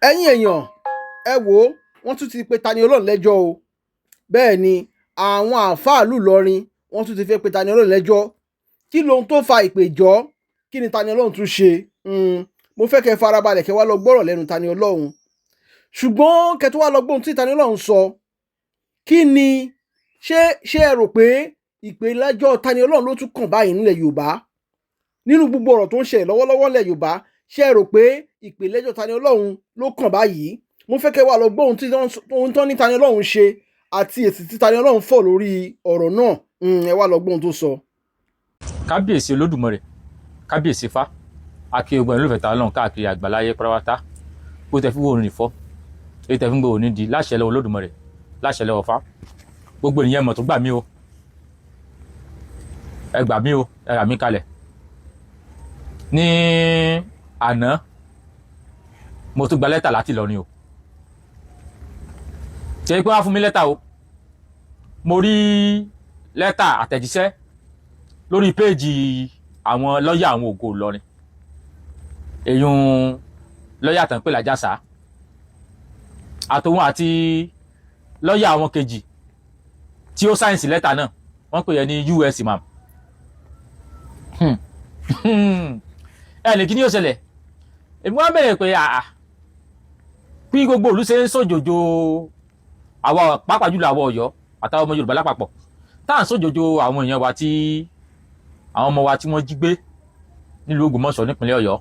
ẹ̀yin èèyàn ẹ wò ó wọ́n tún ti pe Tani Olohun lẹ́jọ́ o bẹ́ẹ̀ ni àwọn àáfàá ìlú Ìlọrin wọ́n tún ti fẹ́ pe Tani Olohun lẹ́jọ́ kí lohun tó fa ìpèjọ́ kí ni Tani Olohun tún ṣe mo fẹ́ kẹ́ farabalẹ̀ kẹ́ wá lọ gbọ́rọ̀ lẹ́nu Tani Olohun ṣùgbọ́n kẹ́ tó wá lọ gbóhun tí Tani Olohun sọ kí ni ṣé ẹ rò pé ìpèlẹ́jọ́ Tani Olohun ló tún kàn báyìí nílẹ̀ Yorùbá nínú gbogbo ọ̀rọ̀ tó ń ṣẹlẹ̀ lọ́wọ́lọ́wọ́ nílẹ̀ Yorùbá ṣé ẹ rò pé ìpèlẹ́jọ́ Tani Olohun ló kàn báyìí mo fẹ́ kẹ́ wá lọ gbọ́ ohun tó ní Tani Olohun ṣe àti èsì tí Tani Olohun fọ̀ lórí ọ̀rọ̀ náà ẹ wá lọ gbọ́ ohun tó sọ. kábíyèsí Olódùmarè kábíyèsí Ifá akí ogun ìlú ìfẹ́ Tani Olohun káàkiri àgbáláyé pátápátá bó tẹ fi wo òní fọ́ èyí tẹ fi ń gbé òní di láṣẹ lọ́wọ́ Olódùmarè láṣẹ lọ́wọ́ Ifá gbogbo ènìyàn mọ̀ tó gbà mí o ẹ gbà mí o ẹ rà mí kalẹ̀ ní àná mo tún gba lẹ́tà láti Ìlọrin o ṣe pé wọ́n fún mi lẹ́tà o mo rí lẹ́tà àtẹ̀jíṣẹ́ lórí péèjì àwọn lọ́ọ̀yà àwọn Ògo Ìlọrin èyún lọ́ọ̀yà tán pè lájàsá àtòun àti lọ́ọ̀yà àwọn kejì tí ó sáyẹ̀nsì lẹ́tà náà wọ́n pè yẹn ní US imam ẹ lè kí ni yóò ṣẹlẹ̀ èmi wọ́n bẹ̀rẹ̀ pé bí gbogbo òlú ṣe ń sòjòjò àwa pàápàá jùlọ àwọn Ọ̀yọ́ àtàwọn ọmọ Yorùbá lápapọ̀ tá à ń sòjòjò àwọn èèyàn wa tí àwọn ọmọ wa tí wọ́n jí gbé nílùú Ògbómọ̀ṣọ́ nípínlẹ̀ Ọ̀yọ́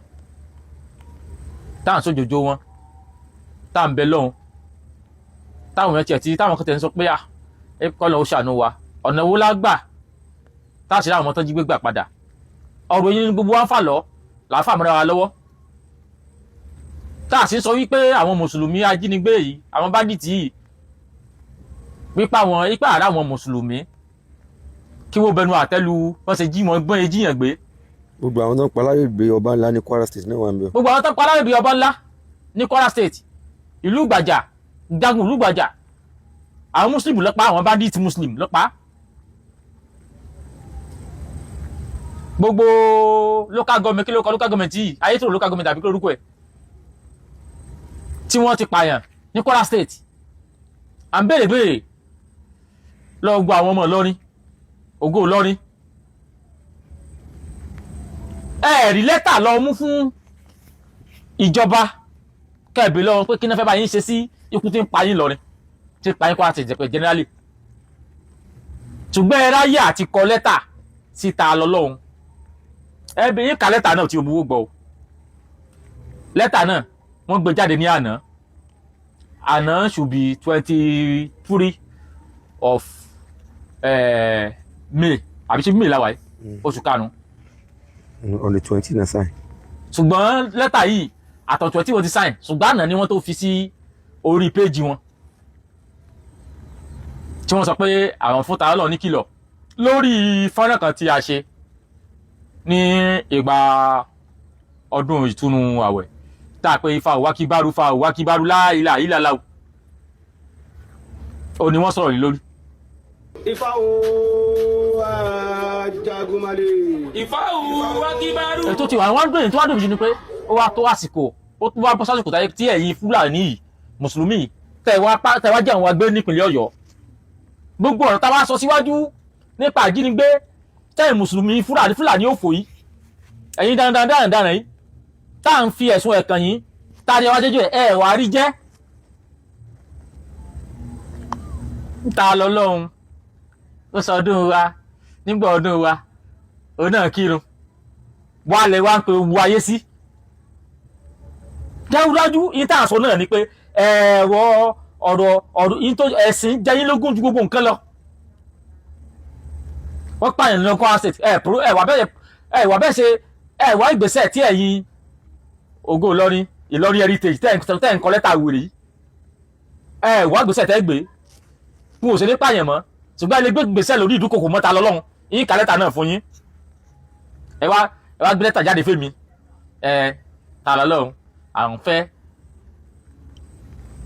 tá à ń sòjòjò wọn tá à ń bẹ lọ́hùn táwọn èèyàn tiẹ̀ tí táwọn kan tẹ̀ ń sọ pé kọ́ lọ́ọ́ ṣàánú wa ọ̀nà wo la gbà tá à ṣe láwọn ọmọ tó jí gbé gbà padà ọ̀rọ̀ yìí ni gbogbo wa ń fà lọ là ń fà mọ́ra wa lọ́wọ́ tá à sì ń sọ wípé àwọn mùsùlùmí ajínigbé yìí àwọn báńdíìtì yìí ipa àrà àwọn mùsùlùmí kí wọ́n bẹnu àtẹ́lu wọ́n ṣe jí wọn gbọ́n ejíyàn gbé. gbogbo àwọn tó ń paláyé gbé ọba ńlá ní Kwara State náà wà ń bẹ. gbogbo àwọn tó ń paláyé gbé ọba ńlá ní Kwara State ìlú Ìgbàjà ìdágun ìlú Ìgbàjà àwọn mùsùlùmí ló pa àwọn báńdíìtì mùsùlùmí ló pa. gbogbo local government kí ló kọ local government yìí Ayétòrò local government àbí kí lórúkọ ẹ̀ tí wọ́n ti pààyàn ní Kwara State à ń béèrè lọ gbọ́ àwọn ọmọ Ìlọrin Ògo Ìlọrin ẹ̀rí lẹ́tà lọ mú fún ìjọba kẹ́ẹ̀bí lọ́wọ́ pé kí náà fẹ́ bá yín ṣe sí ikú tí ń pa yín Ìlọrin tí ń pa yín Kwara State jẹ́pẹ̀ generally ṣùgbọ́n ẹ ráyè àti kọ lẹ́tà síta lọ́lọ́run ẹbí yín ka lẹ́tà náà tí o mú gbọ́ o lẹ́tà náà wọ́n gbé jáde ní àná should be 23 of May àbí ṣe May láwàá oṣù karùn-ún. on the 20 na sign. ṣùgbọ́n lẹ́tà yìí àtọ̀tọ̀ tí wọ́n ti sign ṣùgbọ́n àná ni wọ́n tó fi sí orí péjì wọn tí wọ́n sọ pé àwọn fún Tani Olohun ní kìlọ̀ lórí fọ́nrán kan tí a ṣe ní ìgbà ọdún ìtúnu àwẹ̀ tá a pé ifá òwá kíbárú láìlà ìlàlá ò ní wọ́n sọ̀rọ̀ ní lórí. Ifá o Ajagunmale. Ifá o Akíbárú. ètò tí wọ́n gbé tó wá dòbí jù ni pé ó wá tó àsìkò ó tún wá bọ́ sásìkò táyé tí ẹ̀yin Fúlàní yìí mùsùlùmí tẹ̀ wá jẹ́ àwọn agbé nípìnlẹ̀ Ọ̀yọ́ gbogbo ọ̀rọ̀ tá a wá sọ síwájú nípa àjínigbé tẹ́ẹ̀ mùsùlùmí Fúlàní òfò yìí ẹ̀yin dáradára yìí tá à ń fi ẹ̀sùn ẹ̀kàn yìí tá a ní ọwọ́ jẹ́jọ́ ẹ̀ wá rí jẹ́ ta lọ́lọ́run ó sọ ọdún wa nígbà ọdún wa òun náà kírun wà lẹ̀ wá ń pe wu ayé sí dájúdájú yìí tá à ń sọ náà ni pé ẹ̀rọ ọ̀rọ̀ yìí tó ẹ̀sìn jẹ́yìn lógún ju gbogbo nǹkan lọ wọ́n pààyàn ní Kwara State ẹ̀wà bẹ́ẹ̀ ṣe ẹ̀wà ìgbésẹ̀ tí ẹ̀yin Ògo Ìlọrin heritage tẹ́ ń kọ lẹ́tà wèrè yìí ẹ̀wà ìgbésẹ̀ tẹ́ gbé fún òṣèré pààyàn mọ́ ṣùgbọ́n ilé gbèsè lórí ìdúkokò mọ́ta lọ́lọ́run yín ka lẹ́tà náà fún yín ẹ wá gbé lẹ́tà jáde fèmí ta lọ́lọ́run àwọn fẹ́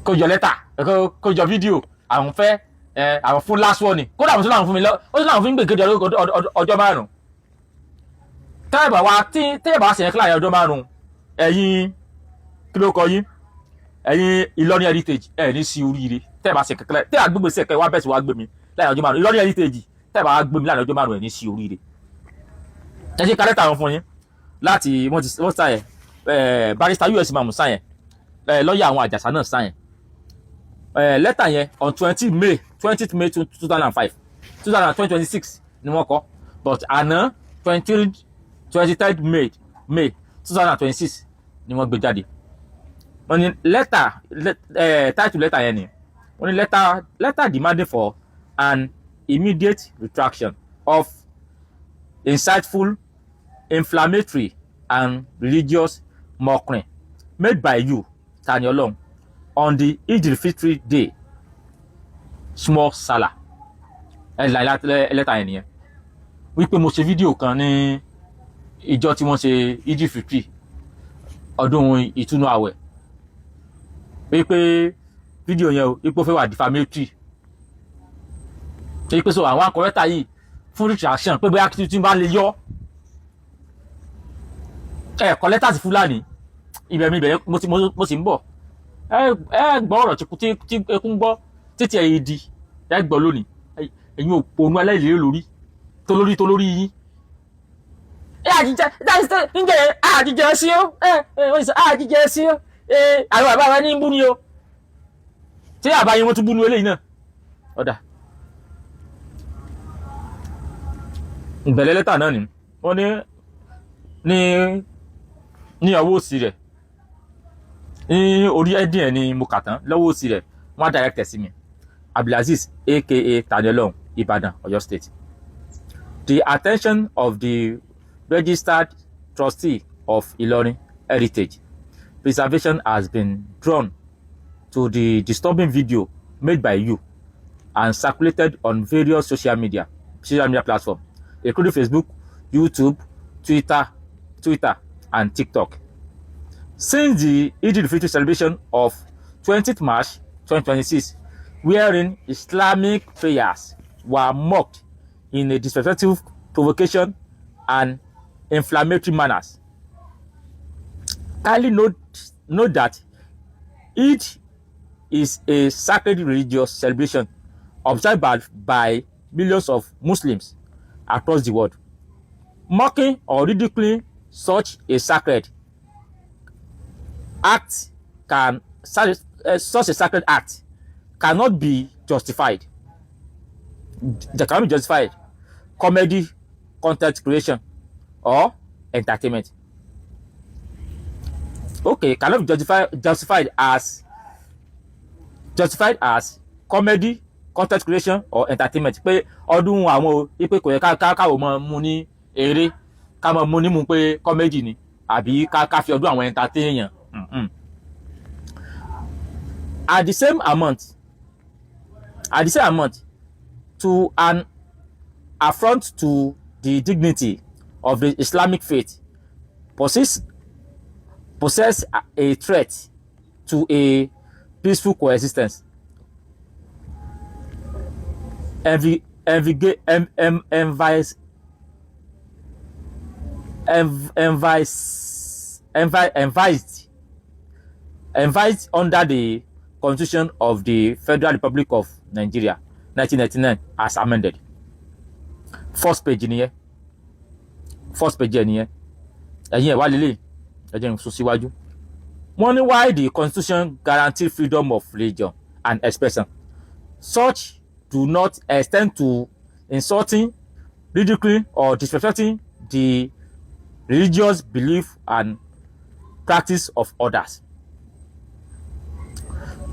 kó yọ lẹ́tà kó yọ fídíò àwọn fẹ́ àwọn fún last warning kódà àwọn tó láwọn fún mi ó sì láwọn fún mi gbèkéde ọjọ́ márùn-ún tẹ́ẹ̀bà wa ṣe yẹn kíláyà ọjọ́ márùn-ún ẹ̀yin kí ló kọ yín ẹ̀yin Ìlọrin heritage ẹ̀ ní sí oríire tẹ́ ẹ̀ bá ṣe kẹ̀kẹ́ tẹ́ ẹ̀ àgbègbè sí ẹ̀kẹ́ wá bẹ̀ sí wá gbé mi láàrin ọjọ́ márùn Ìlọrin heritage tẹ́ ẹ̀ bá gbé mi láàrin ọjọ́ márùn ẹ̀ ní sí oríire. ẹ ṣe kárẹ́tà wọn fún yín láti wọ́n sá yẹn barrister US mamu sá yẹn lọ́ọ̀yà àwọn Àjàsá náà sá yẹn lẹ́tà yẹn on 20 May 2026 ni wọ́n kọ but àná 23 May 2026 ni wọ́n gbé jáde. wọ́n ní lẹ́tà title lẹ́tà yẹn ni wọ́n ní lẹ́tà demanding for an immediate retraction of insightful, inflammatory and religious mockery made by you, Tani Olohun, on the Eid-el-Fitr day, small salah. Lẹ́tà yẹn nìyẹn wípé mo ṣe fídíò kan ní ìjọ tí wọ́n ṣe Eid-el-Fitr ọdún ìtúnu àwẹ̀ wípé fídíò yẹn o wípé ó fẹ́ wà defamatory wípé so àwọn akọ̀rẹ́tà yìí fún retraction pé bóyá kí tí n bá lè yọ ẹ̀kọ́ lẹ́tà sí Fúlàní ibẹ̀ mo sì ń bọ̀ ẹ gbọ́ ọ̀rọ̀ tí ekún gbọ́ títí ẹ̀yìn di ẹ gbọ́ lónìí ẹ̀yin òpònú aláìlérè lórí tó lórí yín. àjíjẹ sí ó àjíjẹ sí ó àwọn bàbá wa ní ń bú ni o tí àbáyé wọn tún bú ní eléyìí náà ọ̀dà. ìbẹ̀lẹ̀ lẹ́tà náà ni wọ́n ní ọwọ́ òsì rẹ̀ ní orí ẹ́dín ẹ̀ ni mo kà tán lọ́wọ́ òsì rẹ̀ wọ́n á direct sí mi Abdulaziz aka Tani Olohun, Ibadan, Oyo State. The attention of the registered trustee of Ilorin Heritage Preservation has been drawn to the disturbing video made by you and circulated on various social media platforms, including Facebook, YouTube, Twitter, and TikTok. Since the Eid-el-Fitr celebration of 20th March 2026, wherein Islamic prayers were mocked in a disrespectful provocation and inflammatory manners. Kindly note that Eid is a sacred religious celebration observed by millions of Muslims across the world. Mocking or ridiculing such a sacred act cannot be justified. That cannot be justified. Comedy, content creation, or entertainment. Okay, cannot be justified as comedy, content creation, or entertainment. Pé ọdún àwọn ipe kò yẹ káwọ mọ mú ní eré ká mọ mú ní mú pé comedy ni àbí ká fi ọdún àwọn entertain yàn. At the same amount, to an affront to the dignity of the Islamic faith, possess a threat to a peaceful coexistence. Envisaged under the Constitution of the Federal Republic of Nigeria 1999 as amended. First page nìyẹn ẹ̀yin ẹ̀ wá lélẹ̀ ẹ̀jẹ̀ ń sún síwájú. Wọ́n ní why the Constitution guarantee freedom of religion and expression such do not extend to insulting, ridiculing or disrespecting the religious belief and practice of others.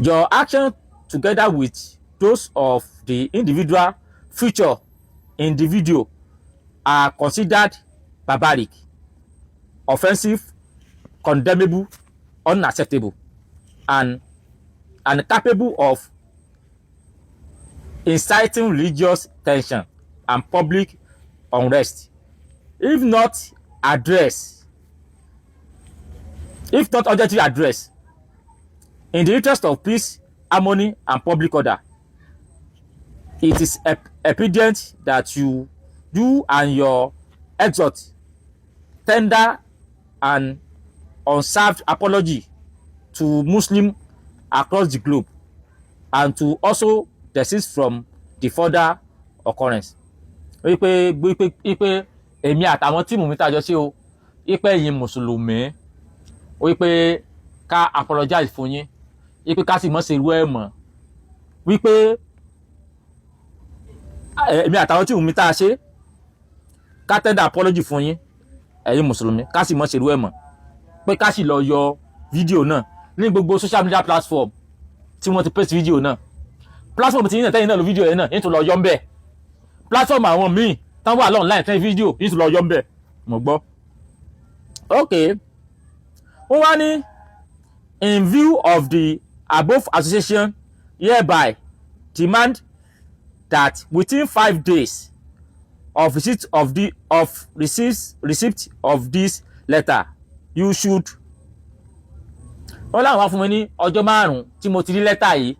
Your action together with those of the individual featured in the video are considered barbaric, offensive, condemnable, unacceptable, and capable of inciting religious tension and public unrest if not urgently addressed in the interest of peace, harmony, and public order. It is evident that you and your exhort tender an unserved apology to Muslim across the globe and to also desist from the further occurrence. wípé èmi àtàwọn tíìmù mi tàjọ sí o wípé ẹ̀yin mùsùlùmí wípé ká apologize fún yín wípé ká sì mọ́ ṣe irú ẹ̀ mọ́ wípé èmi àtàwọn tíìmù mi tá a ṣe ká tender apology fún yín ẹ̀yin mùsùlùmí ká sì mọ́ ṣe irú ẹ̀ mọ́ pé ká sì lọ yọ fídíò náà ní gbogbo social media platform tí wọ́n ti post fídíò náà platform tí yín náà tẹ́yìn náà lo fídíò yẹn náà yín tún lọ yọ ń bẹ̀ platform àwọn míì tán wà online tẹ́yìn fídíò yín tún lọ yọ ń bẹ̀ mo gbọ́. ok wọ́n wá ní in view of the above association hereby demand that within 5 days of receipt of this letter you should. wọ́n láwọn wá fún mi ní ọjọ́ 5 tí mo ti rí lẹ́tà yìí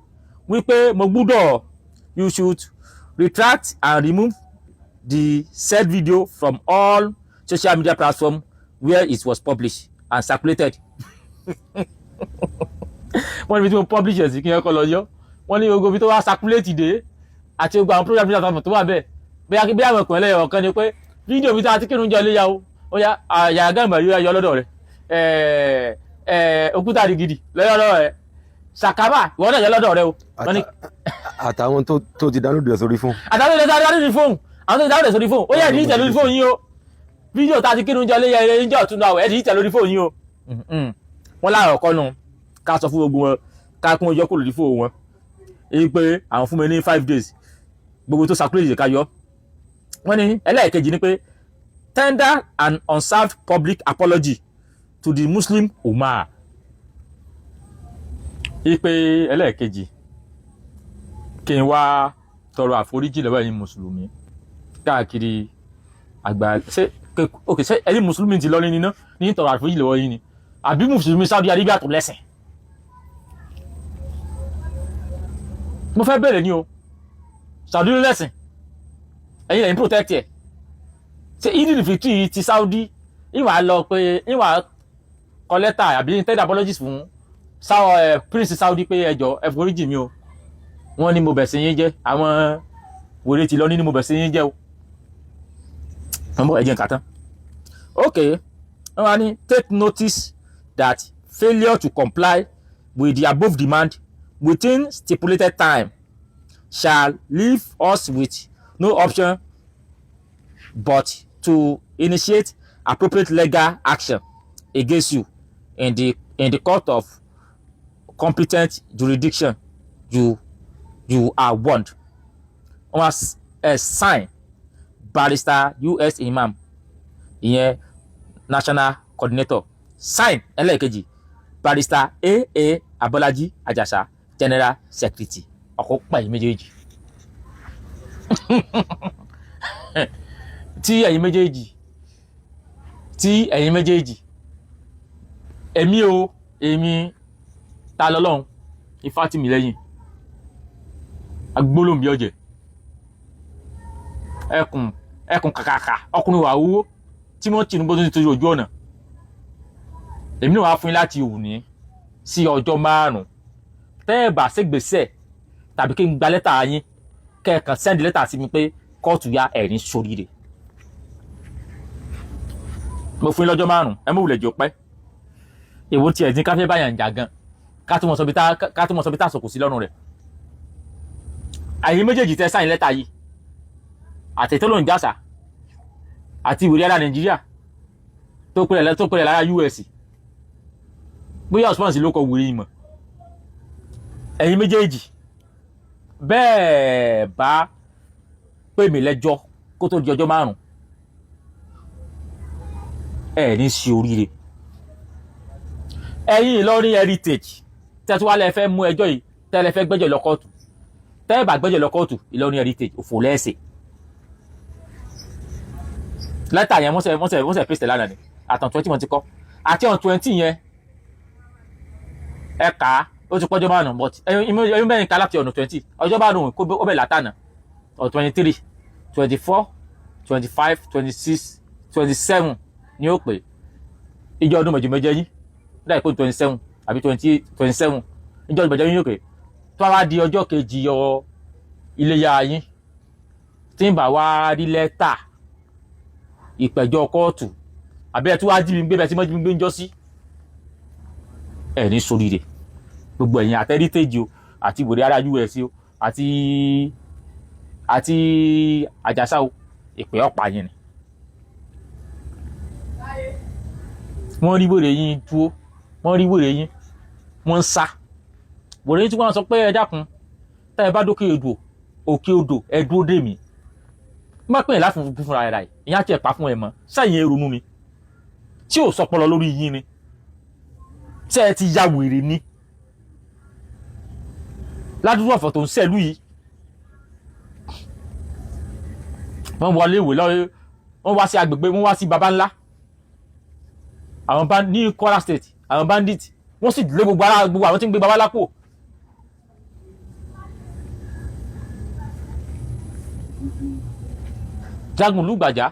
wípé mo gbúdọ̀ you should retract and remove the said video from all social media platforms where it was published and circulated. wọ́n ní bí tí mo publish ẹ̀ sí kí n kọ́ lọ yọ wọ́n ní gbogbo ibi tó wá circulate dé àti gbogbo àwọn social media platform tó wà bẹ́ẹ̀ bí àwọn ìpínlẹ̀ ọ̀kan ni pé fídíò mi tá a ti kírun jọ léyà o ó yá àyà gàmbà yóò yọ lọ́dọ̀ rẹ̀ òkúta àdìgìdì lọ́dọ̀ rẹ̀ sàkábà ìwọ́n náà yọ lọ́dọ̀ rẹ̀ o. àtàwọn tó ti download rẹ̀ sórí fóònù. àtàwọn tó ti download rẹ̀ fóònù àwọn tó ti download rẹ̀ sórí fóònù ó yẹ ẹ̀dí ìtẹ̀ lórí fóònù yín o fídíò tá a ti kírun jọ léyà ẹ̀yìn jọ tún náà ẹ̀dí ìtẹ̀ lórí fóònù yín o. wọ́n láàárọ̀ kọ́ nù ká sọ fún gbogbo wọn ká kún ọjọ́ kò lórí fóònù wọn èyí pé àwọn fún mi ní 5 days gbogbo tó circulate ká yọ. wọ́n ní ẹlẹ́ẹ̀kejì ni pé tender an unserved public apology to the Muslim Ummah. Ipe ẹlẹ́ẹ̀kejì kí n wá tọrọ àforíjì lọ́wọ́ ẹ̀yin mùsùlùmí káàkiri àgbà ṣé ẹ̀yin mùsùlùmí ti lọ ní níná ní tọrọ àforíjì lọ́wọ́ yín ni àbí mùsùlùmí Saudi Arabia tó lẹ́sìn. mo fẹ́ bẹ̀rẹ̀ ní o Saudi ló lẹ́sìn ẹ̀yin lẹ́yìn protect ẹ̀ ṣé idil fitri ti Saudi ìwà lọ pé ìwà kọ lẹ́tà àbí tender apologies fún prince Saudi pé ẹjọ́ ẹ foríjì mi o wọ́n ní mo bẹ̀ sí yín jẹ́ àwọn wèrè ti lọ ní mo bẹ̀ sí yín jẹ́ o ọmọ ẹ̀jẹ̀ nǹkan tán. ok wọ́n wá ní take notice that failure to comply with the above demand within stipulated time shall leave us with no option but to initiate appropriate legal action against you in the court of competent jurisdiction. You are warned. Was a sign barrister US Imam ìyẹn national coordinator sign ẹlẹ́ẹ̀kejì barrister AA Abọ́lájí Àjàsà general secretary ọkọ̀ pàyí méjèèjì. tí ẹ̀yin méjèèjì èmi ta lọ́lọ́run ifá tì mí lẹ́yìn agbólóǹbí ọ̀jẹ̀ ẹkùn kàkàkà ọkùnrin wà wúwo tí wọ́n Tinubu tó ti tojú ojú ọ̀nà èmi náà wá fún yín láti òní sí ọjọ́ 5 tẹ́ ẹ bá ṣègbésẹ̀ tàbí kí n gba lẹ́tà yín kẹ́ẹ̀kan sẹ́ndì lẹ́tà sí mi pé kóòtù ya ẹ̀rín sóríire mo fún yín lọ́jọ́ 5 ẹ mọ̀ wùlẹ̀ jọ pẹ́ èwo tí ẹ̀dín káfẹ́ báyàn jà gan ká tó mọ̀ sọ bí tá sọkù sí lọ́rùn rẹ̀ àyè méjèèjì tẹ́ sáyìn lẹ́tà yìí àtẹ̀tọ́ ló ń jásà àti ìwé ara Nàìjíríà tó pẹ̀lẹ̀ lára US bóyá ọ̀sùpọ̀nsì ló kọ wùrí ìmọ̀ ẹ̀yin méjèèjì bẹ́ẹ̀ bá pè mí lẹ́jọ́ kó tó di ọjọ́ 5 ẹ̀ ní sí oríire ẹ̀yin Ìlọrin heritage tẹ́tí wá lẹ fẹ́ mú ẹjọ́ yìí tẹ́lẹ̀ fẹ́ gbẹ́jọ́ lọ kóòtù tẹ́ẹ̀ bá gbẹ́jọ́ lọ kóòtù Ìlọrin heritage òfò lẹ́sẹ̀ lẹ́tà yẹn wọ́n sẹ̀ pèsè lánàá ni àtàn 20 wọ́n ti kọ́ àti ọ̀n 20 yẹn ẹ kà á ó ti pọ́jọ́ 5 but ẹ̀yin mẹ́rin ká láti ọ̀nà 20 ọjọ́ 5 kó ó bẹ̀ látànà ọ̀ 23 24 25 26 27 ni ó pè ìjọ ọdún méjì yín láì pé 27 àbí 28 27 níjọ́ ìgbẹ́jọ́ yín òkè tó wá di ọjọ́ kejì iléyá yín tí ń bá wá rí lẹ́tà ìpẹ̀jọ́ kóòtù àbí ẹ tún wá jí mi gbé bẹ́ẹ̀ tí mo jí mi gbé ń jọ́ sí ẹ̀ ní sóríire gbogbo ẹ̀yin àtẹ́rítẹ́jì o àti ìwòrè ara us o àti àjàsá o ìpè ọ̀pá yẹn ni wọ́n rí wèrè yín dúró wọ́n rí wèrè yín wọ́n ń sá wèrè yín tí wọ́n sọ pé ẹ dákun tá ẹ bá dókè òkè odò ẹ dúró dè mí má pè é láti fúnra ẹ̀ rà yìí ìyá tí ẹ pa fún ẹ mọ́ sẹ́yìn ronú mi tí ò sọpọlọ lórí yín ni tí ẹ ti ya wèrè ni ládùúgbò ọ̀fọ̀ tó ń sẹ́lú yìí wọ́n wọlé ìwé lọ́wọ́ wọ́n wá sí agbègbè wọ́n wá sí baba ńlá àwọn ní Kwara State àwọn bandit wọ́n sì lé gbogbo àwọn tí ń gbé baba ńlá pò jagun lùgbàjá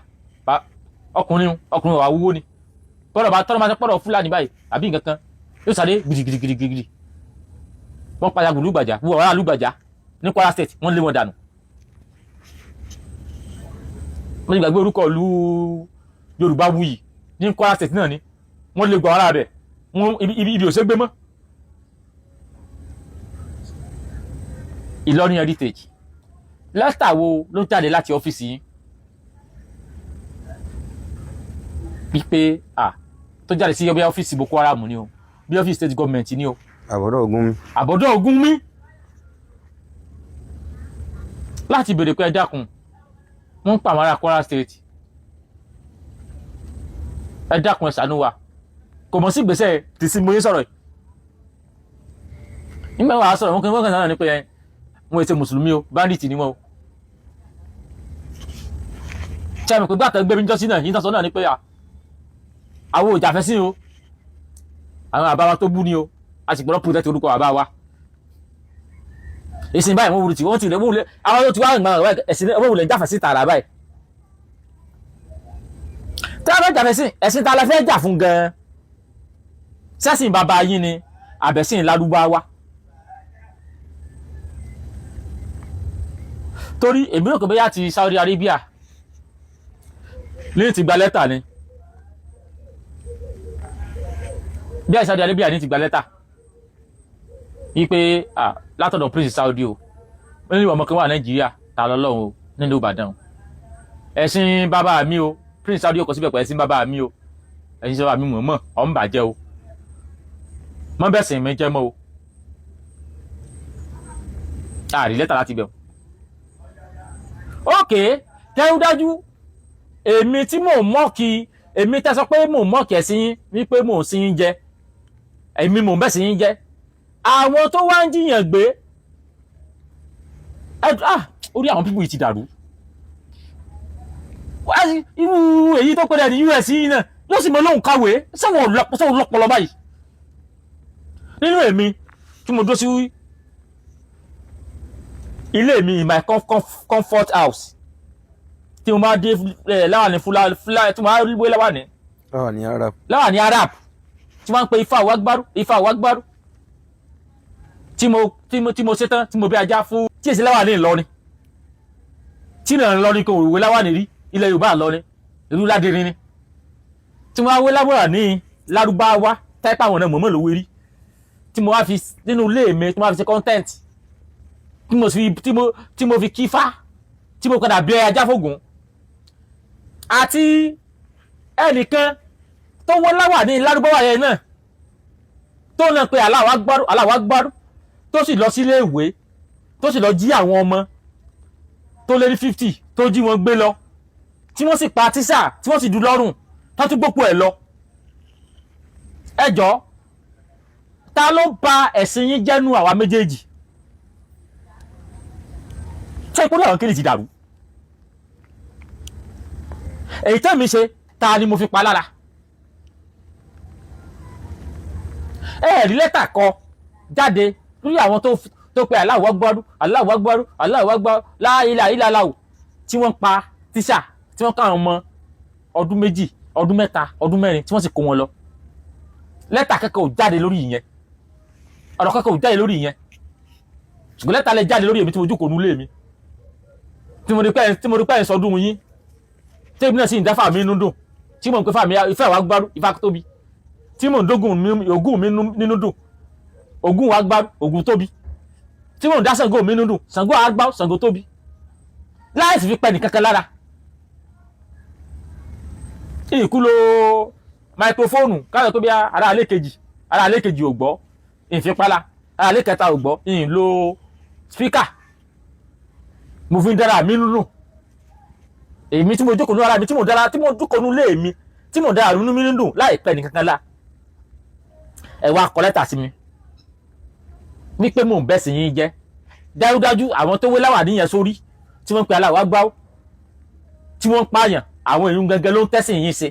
ọkùnrin wà wúwo ni tọ́lọ̀ máa pọ̀rọ̀ Fúlàní báyìí àbí nǹkan kan yóò sáré gidigidi wọ́n pa jagun lùgbàjá wọ́n wà lùgbàjá ní Kwara State wọ́n lé wọn dànù wọ́n ti gbàgbé orúkọ ìlú Yorùbá wuyì ní Kwara State náà ni wọ́n lé gbọ́ ara rẹ̀ ibi ò ṣe gbé mọ́ Ìlọrin Heritage lẹ́tà wo ló jáde láti ọ́fíìsì yín pípé tó jáde sí ọbẹ̀ ọ́fíìsì Boko Haram ni o bí ọ́fíìsì state government ni o àbọ̀dọ̀ ogun mi láti béèrè pé ẹ dákun wọ́n ń pa àwọn ará Kwara State ẹ dákun ẹ ṣàánú wa kò mọ̀ sí ìgbésẹ̀ tí sí moyé sọ̀rọ̀ nígbà wàá sọ̀rọ̀ wọn kàn sára ní pé wọn ètò mùsùlùmí o bandit ni wọn o tí a mọ̀ pé gbàtà gbé mi jọ́sí náà yìí tán sọ náà ní pé àwọn òjà fẹ́ sí o àwọn àbá wa tó bú ni o a sì gbọ́dọ̀ protect orúkọ àbá wa ìsìn báyìí wọ́n wúlò tí wọ́n ti lè wúlò àwọn yóò ti wá ìgbà ẹ̀sìn wọ́n wúlò jáfẹ́ sí tààrà báyìí tí wọ́n fẹ́ jáfẹ́ sí ẹ̀sìn tá a lè fẹ́ jà fún gan-an sẹ́sìn bàbá yín ni àbẹ̀sìn Lárúbáwá torí èmi rò pé bóyá ti Saudi Arabia ní ti gba lẹ́tà ni bí i Saudi Arabia ní ti gba lẹ́tà wípé látọ̀dọ̀ Prince Saudi o wọ́n ní ọmọ kan wà Nàìjíríà ta lọ́lọ́run o nínú Ìbàdàn ẹ̀sìn bàbá mi o Prince Saudi kò síbẹ̀ pẹ̀ ẹ̀sìn bàbá mi o ẹ̀sìn bàbá mi mọ̀ ọ̀ ń bàjẹ́ o mọ́ bẹ́ẹ̀ sìn mi jẹ́ mọ́ o àrí lẹ́tà láti bẹ̀ ókè dájúdájú èmi tí mò ń mọ́ọ̀kì èmi tẹ́ sọ pé mò ń mọ́ọ̀kì ẹ̀sìn wípé mò ń sin yín jẹ èmi mò ń bẹ́ẹ̀ sí yín jẹ àwọn tó wá ń jiyàn gbé orí àwọn pípù yìí ti dàrú irú èyí tó pẹ́rẹ́ ní US yìí náà yóò sì mọ lóhùn káwé sẹ́wọ̀n lọ́pọlọ báyìí nínú èmi tí mo dó sí ilé mi in my comfort house tí mo máa dé láwàní fúlá tí mo máa rí wé láwàní Arab tí wọ́n ń pe Ifá wágbárú tí mo ṣetán tí mo bí ajá fún tí èsì láwàní Ìlọrin tí náà Ìlọrin kò wé láwàní rí ilẹ̀ Yorùbá Ìlọrin ìlú ládìrín ni tí mo wá wé láwàní ní Lárúbáwá táìpá àwọn náà mọ̀mọ́ lówó rí tí mo wá fi nínú ilé mi tí mo wá fi ṣe content tí mo fi kífá tí mo padà bí ajá fògùn àti ẹnìkan tó wọ́n láwà ní Lárúbáwá yẹn náà tó náà pé Allahu Akbar tó sì lọ sílé ìwé tó sì lọ jí àwọn ọmọ tó lé ní 50 tó jí wọn gbé lọ tí wọ́n sì pa tíṣà tí wọ́n sì dù lọ́rùn tó tún gbópo ẹ̀ lọ ẹjọ́ ta ló ba ẹ̀sìn yín jẹ́nu àwa méjèèjì ṣé ìpínlẹ̀ àwọn kìlì ti dàrú èyí tẹ́ mi ṣe ta ni mo fi pa lára ẹ̀rí lẹ́tà kọ jáde lórí àwọn tó pe Allahu Akbar Allahu Akbar Allahu Akbar la ilaha illallah tí wọ́n pa tíṣà tí wọ́n káwọn ọmọ ọdún 2 ọdún 3 ọdún 4 tí wọ́n sì kó wọn lọ lẹ́tà kẹ́kọ̀ọ́ jáde lórí ìyẹn ọ̀rọ̀ kankan ò jáde lórí ìyẹn ṣùgbọ́n lẹ́tà lẹ jáde lórí èmi tí mo jókòó nulẹ̀ mi tí mo rí pé ẹ̀ ń sọdún yín tí èmi náà sì ń dá fàmí inú dùn tí mo ń pe fàmí ìfẹ́ wa gbárù Ifá tóbi tí mo ń dógùn ògùn mi nínú dùn ògùn wa gbárù ògùn tóbi tí mo ń dá Ṣàngó mi nínú dùn Ṣàngó wa gbárù Ṣàngó tóbi láì sì fi pẹ́ nìkankan lára ìkú lo máikrófóònù káyọ̀ tó bí ara alẹ́ kejì ò gbọ́ ìfipálá ara alẹ́ kẹta ò gbọ́ ìyìn lo spíkà mo fi ń dára mi nínú èmi tí mo jókòó ní ara mi tí mo jókòó ní ilé mi tí mo dára nínú mi nínú láìpẹ́ nìkankan lá ẹ wá kọ lẹ́tà sí mi wípé mò ń bẹ́ sí yín jẹ́ dájúdájú àwọn tó wé láwà níyẹn sórí tí wọ́n ń pe aláwọ̀ agbáwó tí wọ́n ń pààyàn àwọn èèyàn gẹ́gẹ́ ló ń tẹ́sìn yín ṣe